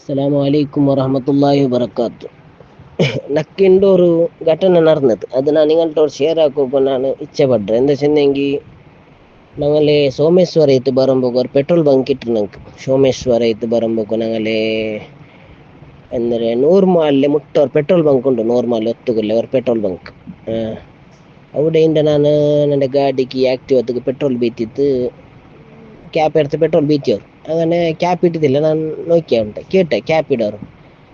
ಅಸ್ಸಲಾಮು ಅಲೈಕುಂ ವರಹಮತುಲ್ಲಾಹಿ ವಬರಕಾತು. ನಕ್ಕಿಂಡೋರು ಘಟನೆ നടന്നത് അത് ನಾನು നിങ്ങളോട് ഷെയർ ആക്കുമ്പോൾ ನಾನು ಇಚ್ಛೆ ಪಡ್ರೆ എന്താ ചെന്നെങ്കിൽ ഞങ്ങളെ ಸೋಮೇಶ್ವರ ಇತ್ತು ಬರಂಬೇಕು ಅವ್ರು ಪೆಟ್ರೋಲ್ ಬಂಕ್ ಇಟ್ಟರು ನಂಗೆ ಸೋಮೇಶ್ವರ ಇತ್ತು ಬರಂಬೇಕು ഞങ്ങളെ ಅಂದರೆ ನೂರ್ಮಾಲೆ ಮುಟ್ಟವ್ರು ಪೆಟ್ರೋಲ್ ಬಂಕ್ ಉಂಟು ನೂರ್ಮಾಲೆ ಒತ್ತುಗೊಳ್ಳೆ ಅವ್ರ ಪೆಟ್ರೋಲ್ ಬಂಕ್ ಅವಿടെಯಿಂದ ನಾನು ನನ್ನ ಗಾಡಿಗೆ ಆಕ್ಟಿವ್ ಪೆಟ್ರೋಲ್ ಬೀತಿತ್ತು ಕ್ಯಾಪ್ എടുത്ത് ಪೆಟ್ರೋಲ್ ಬೀತಿಯವ್ರು അങ്ങനെ ಕ್ಯಾಪ್ ಇಟ್ಟಿದ್ದಿಲ್ಲ ನಾನು ನೋಕಿಯ ಉಂಟೆ ಕೇಟೆ ಕ್ಯಾಪ್ ಇಡೋರು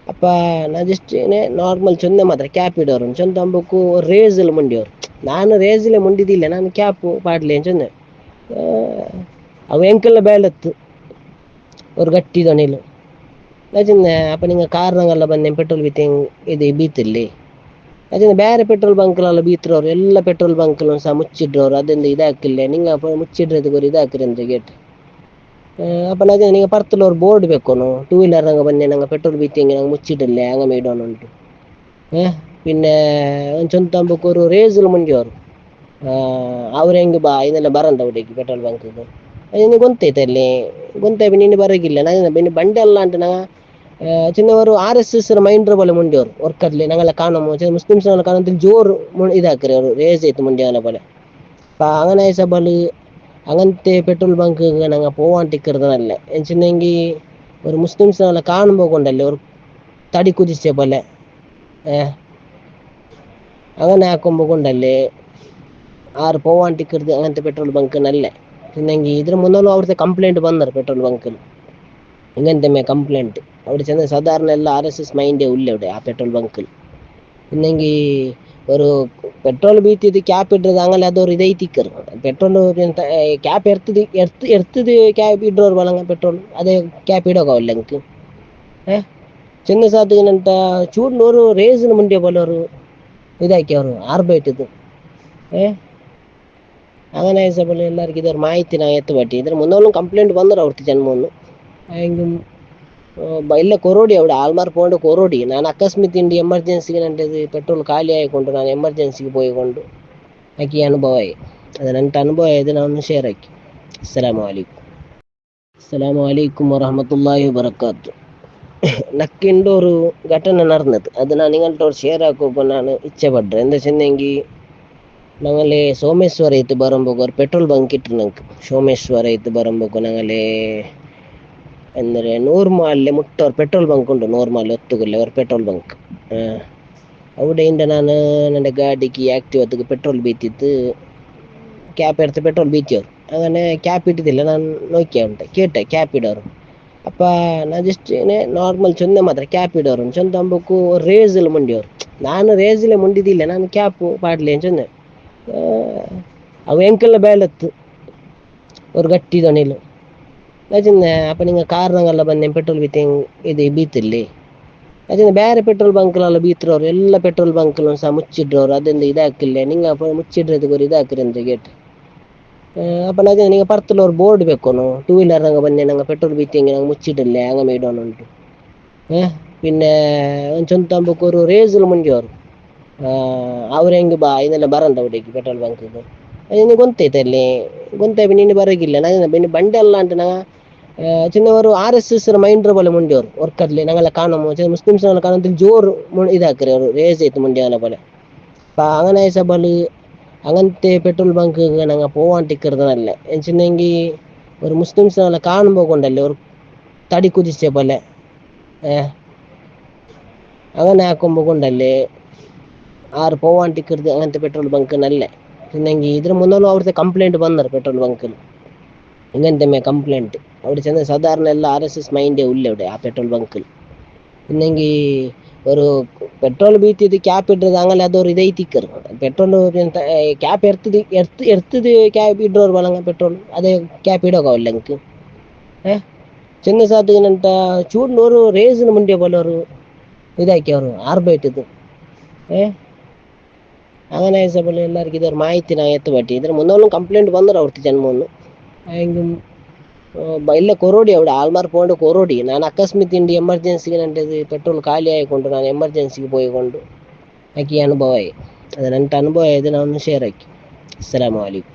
ಅಪ್ಪ ನಾ ಜಸ್ಟ್ ನಾರ್ಮಲ್ ಚೊಂದೆ ಮಾತ್ರ ಕ್ಯಾಪ್ ಇಡೋರು ಚೊಂದ ಅಂಬಕು ರೇಸಲ್ಲಿ ಮುಂಡಿಯವ್ರು ನಾನು ರೇಸಲ್ಲೇ ಮುಂಡಿದ್ದಿಲ್ಲ ನಾನು ಕ್ಯಾಪು ಪಾಡ್ಲಿ ಚೊಂದೆ ಅವು ಎಂಕೆಲ್ಲ ಬೇಲತ್ತು ಅವ್ರು ಗಟ್ಟಿದಣಿಲು ಅಜಿಂದ ಅಪ್ಪ ನಿಂಗೆ ಕಾರ್ನಂಗೆಲ್ಲ ಬಂದೆ ಪೆಟ್ರೋಲ್ ಬೀತಿ ಇದು ಬೀತಿಲ್ಲಿ ಅಜಿಂದ ಬೇರೆ ಪೆಟ್ರೋಲ್ ಬಂಕ್ಲೆಲ್ಲ ಬೀತ್ರವ್ರು ಎಲ್ಲ ಪೆಟ್ರೋಲ್ ಬಂಕ್ಲು ಸಹ ಮುಚ್ಚಿಡ್ರವ್ರು ಅದರಿಂದ ಇದಾಕಿಲ್ಲ ನಿಂಗೆ ಅಪ್ಪ ಮುಚ್ಚಿಡ್ರದು ಗೊರಿ ಇದಾಕ್ರಿ ಅಂದ್ರೆ ಗೇಟ್ അപ്പം അത് നിങ്ങൾ പുറത്തുള്ള ഒരു ബോർഡ് വെക്കണോ ടൂ വീലർ അങ്ങ് ಬಂದೆ ನಂಗೆ ಪೆಟ್ರೋಲ್ ಬೀತಿಂಗೆ ನಂಗೆ ಮುಚ್ಚಿಡಲ್ಲೇ ಹಂಗೆ ಮೇಡೋಣ ಉಂಟು പിന്നെ ಚೊಂತಂಬಕ್ಕೆ ഒരു ರೇಸಲ್ಲಿ ಮುಂಡಿಯವರು ಅವ್ರು ಹೆಂಗೆ ಬಾ ಇದೆಲ್ಲ ಬರಂದ ಹುಡುಗಿ ಪೆಟ್ರೋಲ್ ಬಂಕಿಗೆ ಅದು ಗೊಂತೈತೆ ಅಲ್ಲಿ ಗೊಂತಾಯ್ತು ನೀನು ಬರೋಗಿಲ್ಲ ನಾನು പിന്നെ ಬಂಡೆ ಅಲ್ಲ ಅಂತ ನಾ ಚಿನ್ನವರು RSS ಮೈಂಡ್ರ പോലെ ಮುಂಡಿಯವರು ವರ್ಕರ್ಲಿ ನಂಗೆಲ್ಲ ಕಾಣೋ ಮುಸ್ಲಿಮ್ಸ್ನೆಲ್ಲ ಕಾಣೋದು ಜೋರು ಇದಾಕ್ರಿ ಅವರು ರೇಸ್ ಆಯ್ತು ಮುಂಡಿಯವನ പോലെ അപ്പം അങ്ങനെ സബല് അങ്ങനത്തെ പെട്രോൾ ബങ്ക് ഞങ്ങൾ പോവാൻ ടിക്കറുതല്ലേ എന്നുവെച്ചിട്ടുണ്ടെങ്കിൽ ഒരു മുസ്ലിംസിനെല്ലാം കാണുമ്പോൾ കൊണ്ടല്ലേ ഒരു തടി കുതിച്ച പോലെ അങ്ങനെ ആക്കുമ്പോൾ കൊണ്ടല്ലേ ആറ് പോവാൻ ടിക്കരുത് അങ്ങനത്തെ പെട്രോൾ ബങ്ക് നല്ലേ പിന്നെങ്കിൽ ഇതിന് മുന്നോളം അവിടുത്തെ ಕಂಪ್ಲೇಂಟ್ ಬಂದರು ಪೆಟ್ರೋಲ್ ಬಂಕಿൽ ഇങ്ങനത്തെ ಕಂಪ್ಲೇಂಟ್ അവിടെ ചെന്ന് സാധാരണ ಎಲ್ಲ RSS മൈൻഡേ ഉള്ള അവിടെ ആ പെട്രോൾ ബങ്കിൽ പിന്നെങ്കിൽ ഒരു ಪೆಟ್ರೋಲ್ ಬೀತಿದ್ದು ಕ್ಯಾಪ್ ಇಡ್ರದು ಹಂಗಲ್ಲ ಅದವ್ರು ಇದೈತಿಕ್ಕರು ಪೆಟ್ರೋಲ್ ಕ್ಯಾಪ್ ಎರ್ತದು ಕ್ಯಾಪ್ ಇಡ್ರೋರು ಬಲಂಗ ಪೆಟ್ರೋಲ್ ಅದೇ ಕ್ಯಾಪ್ ಇಡೋಗವಲ್ಲ എനിക്ക് ಚೆನ್ನ ಸಾಧುವಿನಂತ ಚೂಡ್ನವರು ರೇಸಿನ ಮುಂದೆ ಬೋಲವರು ಇದಾಕಿ ಅವರು ಆರ್ಬೈಟಿದ್ದು അങ്ങനെ ಸಬಲ್ ಎಲ್ಲರಿಗೂ ಇದ್ರ ಮಾಹಿತಿ ನಾ ಎತ್ತಬಟ್ಟಿ ಇದ್ರ മുന്നോളം ಕಂಪ್ಲೇಂಟ್ ಬಂದರು ಅವ್ರದ್ದು ಜನ್ಮವನ್ನು ಹೆಂಗೆ ಇಲ್ಲ ಕೊರೋಡಿ അവിടെ ആൾമാർ പോകേണ്ട കൊറോടി ನಾನು ಅಕಸ್ಮಾತ್ ಇಂಡಿ ಎಮರ್ಜೆನ್ಸಿಗೆ ನನ್ನದು ಪೆಟ್ರೋಲ್ ಖಾಲಿ ಆಗಿಕೊಂಡು ನಾನು ಎಮರ್ಜೆನ್ಸಿಗೆ പോയിക്കൊണ്ട് ಆಕಿ ಅನುಭವ ಅದು ನನ್ನ ಅನುಭವ ಇದು ನಾನು ಶೇರ್ ಆಕಿ ಅಸ್ಸಲಾಮು ಅಲೈಕುಂ ವರಹಮತುಲ್ಲಾಹಿ ವಬರಕಾತು. ನಕ್ಕಿಂಡೋರು ಘಟನೆ നടന്നത് അത് ನಾನು നിങ്ങളോട് ഷെയർ ആക്കുമ്പോൾ ನಾನು ಇಚ್ಛೆ ಪಡ್ರೆ എന്താ ചെന്നെങ്കിൽ ഞങ്ങളെ ಸೋಮೇಶ್ವರ ಇತ್ತು ಬರಂಬೇಕು ಅವ್ರು ಪೆಟ್ರೋಲ್ ಬಂಕ್ ಇಟ್ಟರು ನಂಗೆ ಸೋಮೇಶ್ವರ ಇತ್ತು ಬರಂಬೇಕು ഞങ്ങളെ ಅಂದರೆ ನೂರ್ಮಾಲೆ ಮುಟ್ಟವ್ರು ಪೆಟ್ರೋಲ್ ಬಂಕ್ ಉಂಟು ನೂರ್ಮಾಲೆ ಒತ್ತುಗೊಳ್ಳೆ ಅವ್ರ ಪೆಟ್ರೋಲ್ ಬಂಕ್ ಅವಿടെಯಿಂದ ನಾನು ನನ್ನ ಗಾಡಿಗೆ ಆಕ್ಟಿವ್ ಪೆಟ್ರೋಲ್ ಬೀತಿತ್ತು ಕ್ಯಾಪ್ എടുത്ത് ಪೆಟ್ರೋಲ್ ಬೀತಿಯವ್ರು അങ്ങനെ ಕ್ಯಾಪ್ ಇಟ್ಟಿದ್ದಿಲ್ಲ ನಾನು ನೋಕಿಯ ಉಂಟೆ ಕೇಟೆ ಕ್ಯಾಪ್ ಇಡೋರು ಅಪ್ಪ ನಾ ಜಸ್ಟ್ ನಾರ್ಮಲ್ ಚೊಂದೆ ಮಾತ್ರ ಕ್ಯಾಪ್ ಇಡೋರು ಚೊಂದ ಅಂಬಕು ರೇಸಲ್ಲಿ ಮುಂಡಿಯವ್ರು ನಾನು ರೇಸಲ್ಲೇ ಮುಂಡಿದ್ದಿಲ್ಲ ನಾನು ಕ್ಯಾಪು ಪಾಡ್ಲಿ ಚೊಂದೆ ಅವು ಎಂಕೆಲ್ಲ ಬೇಲತ್ತು ಅವ್ರು ಗಟ್ಟಿದಣಿಲು ಅಜಿಂದ ಅಪ್ಪ ನಿಂಗೆ ಕಾರ್ನಂಗೆಲ್ಲ ಬಂದೆ ಪೆಟ್ರೋಲ್ ಬೀತಿ ಇದು ಬೀತಿಲ್ಲಿ ಅಜಿಂದ ಬೇರೆ ಪೆಟ್ರೋಲ್ ಬಂಕ್ಲೆಲ್ಲ ಬೀತ್ರವ್ರು ಎಲ್ಲ ಪೆಟ್ರೋಲ್ ಬಂಕ್ಲು ಸಹ ಮುಚ್ಚಿಡ್ರವ್ರು ಅದರಿಂದ ಇದಾಕಿಲ್ಲ ನಿಂಗೆ ಅಪ್ಪ ಮುಚ್ಚಿಡ್ರದು ಗೊರಿ ಇದಾಕ್ರಿ ಅಂದ್ರೆ ಗೇಟ್ അപ്പം ಅದು നിങ്ങൾ പുറത്തുള്ള ഒരു ബോർഡ് വെക്കണോ ടൂ വീലർ അങ്ങ് ಬಂದೆ ನಂಗೆ ಪೆಟ್ರೋಲ್ ಬೀತಿಂಗೆ ನಂಗೆ ಮುಚ್ಚಿಡಲ್ಲೇ ಹಂಗೆ ಮೇಡೋಣ ಉಂಟು പിന്നെ ಚೊಂತಂಬಕ್ಕೆ ഒരു ರೇಸಲ್ಲಿ ಮುಂಡಿಯವರು ಅವ್ರು ಹೆಂಗೆ ಬಾ ಇದೆಲ್ಲ ಬರಂದ ಹುಡುಗಿ ಪೆಟ್ರೋಲ್ ಬಂಕಿಗೆ ಅದು ಗೊಂತೈತೆ ಅಲ್ಲಿ ಗೊಂತಾಯ್ತು ನೀನು ಬರೋಗಿಲ್ಲ ನಾನು പിന്നെ ಬಂಡೆ ಅಲ್ಲ ಅಂತ ನಾ ಚಿನ್ನವರು RSS ಮೈಂಡ್ರ പോലെ ಮುಂಡಿಯವರು ವರ್ಕರ್ಲಿ ನಂಗೆಲ್ಲ ಕಾಣೋ ಮುಸ್ಲಿಮ್ಸ್ನೆಲ್ಲ ಕಾಣೋದು ಜೋರು ഇതാക്രി ಅವರು ರೇಸ್ ആಯ್ತು ಮುಂಡಿಯವನ പോലെ അപ്പം അങ്ങനെ സബല് അങ്ങനത്തെ പെട്രോൾ ബങ്ക് ഞങ്ങൾ പോവാൻ ടിക്കറുതല്ലേ എന്നുവെച്ചിട്ടുണ്ടെങ്കിൽ ഒരു മുസ്ലിംസിനെല്ലാം കാണുമ്പോൾ കൊണ്ടല്ലേ ഒരു തടി കുതിച്ച പോലെ അങ്ങനെ ആക്കുമ്പോൾ കൊണ്ടല്ലേ ആറ് പോവാൻ ടിക്കരുത് അങ്ങനത്തെ പെട്രോൾ ಬಂಕ್ നല്ലേ പിന്നെങ്കിൽ ഇതിന് മുന്നോളം അവിടുത്തെ ಕಂಪ್ಲೇಂಟ್ ಬಂದರು ಪೆಟ್ರೋಲ್ ಬಂಕಿൽ ഇങ്ങനത്തെ ಕಂಪ್ಲೇಂಟ್ അവിടെ ചെന്ന് സാധാരണ ಎಲ್ಲ RSS മൈൻഡേ ഉള്ള അവിടെ ആ പെട്രോൾ ಬಂಕಿൽ പിന്നെങ്കിൽ ഒരു ಪೆಟ್ರೋಲ್ ಬೀತಿದ್ದು ಕ್ಯಾಪ್ ಇಡ್ರದು ಹಂಗಲ್ಲ ಅದವ್ರು ಇದೈತಿಕ್ಕರು ಪೆಟ್ರೋಲ್ ಕ್ಯಾಪ್ ಎರ್ತದು ಕ್ಯಾಪ್ ಇಡ್ರೋರು ಬಲಂಗ ಪೆಟ್ರೋಲ್ ಅದೇ ಕ್ಯಾಪ್ ಇಡೋಗವಲ್ಲ എനിക്ക് ಚೆನ್ನ ಸಾಧುವಿನಂತ ಚೂಡ್ನವರು ರೇಸಿನ ಮುಂದೆ ಬೋಲವರು ಇದಾಕಿ ಅವರು ಆರ್ಬೈಟಿದ್ದು അങ്ങനെ ಸಬಲ್ ಎಲ್ಲರಿಗೂ ಇದ್ರ ಮಾಹಿತಿ ನಾ ಎತ್ತಬಟ್ಟಿ ಇದ್ರ മുന്നോളം ಕಂಪ್ಲೇಂಟ್ ಬಂದರು ಅವ್ರದ್ದು ಜನ್ಮವನ್ನು ಹೆಂಗೆ ಇಲ್ಲ ಕೊರೋಡಿ അവിടെ ആൾമാർ പോകേണ്ട കൊറോടി ನಾನು ಅಕಸ್ಮಾತ್ ಇಂಡಿ ಎಮರ್ಜೆನ್ಸಿಗೆ ನನ್ನದು ಪೆಟ್ರೋಲ್ ಖಾಲಿ ಆಗಿಕೊಂಡು ನಾನು ಎಮರ್ಜೆನ್ಸಿಗೆ പോയിക്കൊണ്ട് ಆಕಿ ಅನುಭವ ಅದು ನನ್ನ ಅನುಭವ ಇದು ನಾನು ಶೇರ್ ಆಕಿ ಅಸ್ಸಲಾಮು ಅಲೈಕುಂ.